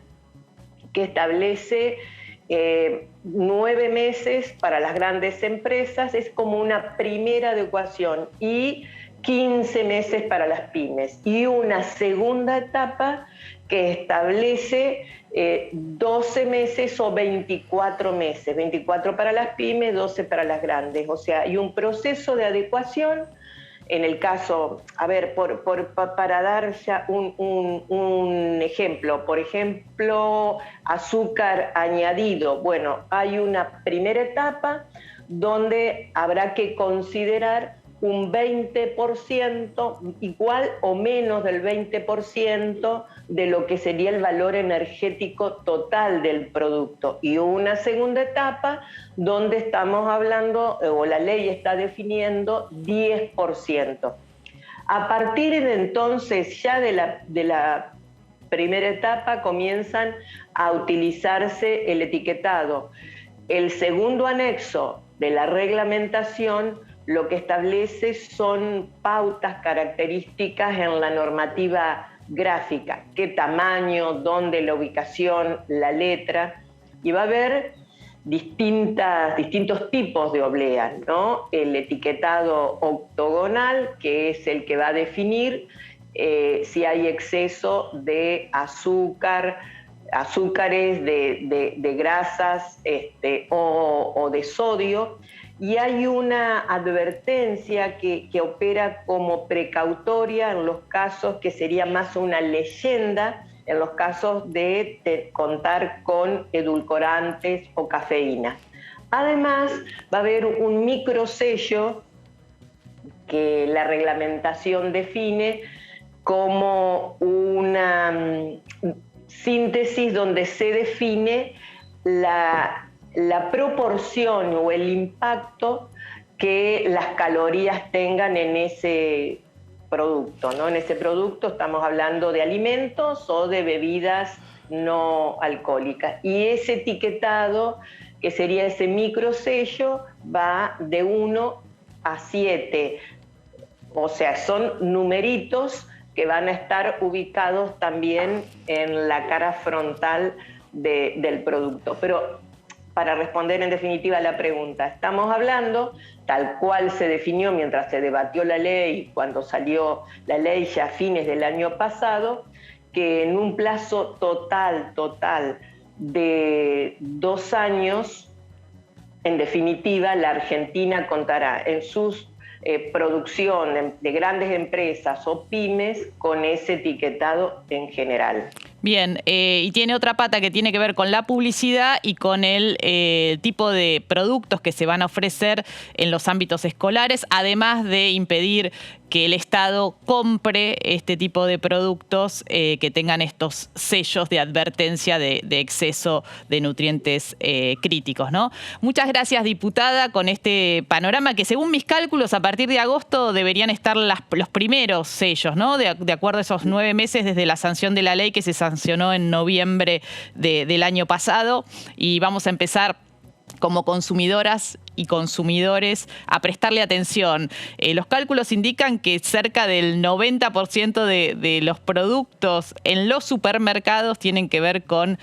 que establece 9 meses para las grandes empresas, es como una primera adecuación, y 15 meses para las pymes, y una segunda etapa que establece 12 meses o 24 meses, 24 para las pymes, 12 para las grandes. O sea, hay un proceso de adecuación. En el caso, a ver, para dar ya un ejemplo, por ejemplo, azúcar añadido. Bueno, hay una primera etapa donde habrá que considerar un 20%, igual o menos del 20% de lo que sería el valor energético total del producto. Y una segunda etapa donde estamos hablando, o la ley está definiendo, 10%. A partir de entonces, ya de la primera etapa, comienzan a utilizarse el etiquetado. El segundo anexo de la reglamentación lo que establece son pautas características en la normativa gráfica, qué tamaño, dónde la ubicación, la letra, y va a haber distintos tipos de obleas, ¿no? El etiquetado octogonal, que es el que va a definir si hay exceso de azúcares, de grasas o de sodio. Y hay una advertencia que opera como precautoria en los casos que sería más una leyenda, en los casos de contar con edulcorantes o cafeína. Además, va a haber un microsello que la reglamentación define como una síntesis donde se define la proporción o el impacto que las calorías tengan en ese producto, ¿no? En ese producto estamos hablando de alimentos o de bebidas no alcohólicas. Y ese etiquetado, que sería ese microsello, va de 1 a 7. O sea, son numeritos que van a estar ubicados también en la cara frontal del producto. Pero para responder en definitiva a la pregunta, estamos hablando, tal cual se definió mientras se debatió la ley, cuando salió la ley ya a fines del año pasado, que en un plazo total de 2 años, en definitiva, la Argentina contará en sus producción de grandes empresas o pymes con ese etiquetado en general. Bien, y tiene otra pata que tiene que ver con la publicidad y con el tipo de productos que se van a ofrecer en los ámbitos escolares, además de impedir que el Estado compre este tipo de productos que tengan estos sellos de advertencia de exceso de nutrientes críticos, ¿no? Muchas gracias, diputada, con este panorama que, según mis cálculos, a partir de agosto deberían estar los primeros sellos, ¿no? De acuerdo a esos 9 meses desde la sanción de la ley que se sancionó en noviembre del año pasado, y vamos a empezar como consumidoras y consumidores a prestarle atención. Los cálculos indican que cerca del 90% de los productos en los supermercados tienen que ver con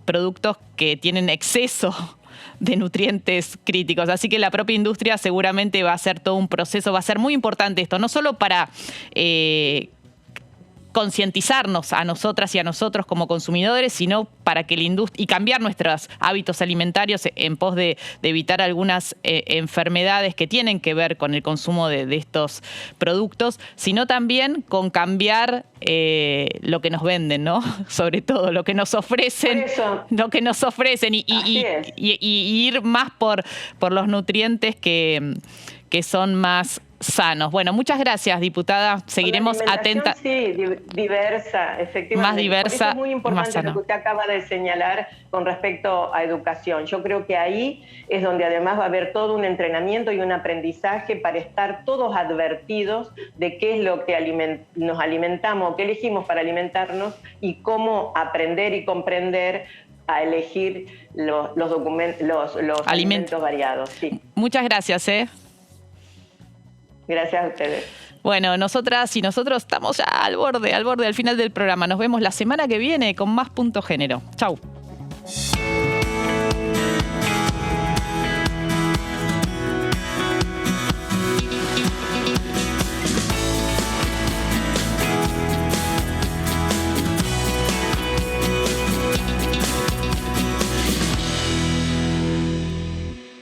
productos que tienen exceso de nutrientes críticos. Así que la propia industria seguramente va a hacer todo un proceso, va a ser muy importante esto, no solo para concientizarnos a nosotras y a nosotros como consumidores, sino para que la industria y cambiar nuestros hábitos alimentarios en pos de evitar algunas enfermedades que tienen que ver con el consumo de estos productos, sino también con cambiar lo que nos venden, ¿no? Sobre todo lo que nos ofrecen, y ir más por los nutrientes que son más sanos. Bueno, muchas gracias, diputada. Seguiremos atentas. Sí, diversa, efectivamente. Más diversa, por eso es muy importante más lo que usted acaba de señalar con respecto a educación. Yo creo que ahí es donde además va a haber todo un entrenamiento y un aprendizaje para estar todos advertidos de qué es lo que nos alimentamos, qué elegimos para alimentarnos y cómo aprender y comprender a elegir los alimentos variados. Sí. Muchas gracias, Gracias a ustedes. Bueno, nosotras y nosotros estamos ya al borde, al final del programa. Nos vemos la semana que viene con más Punto Género. Chau.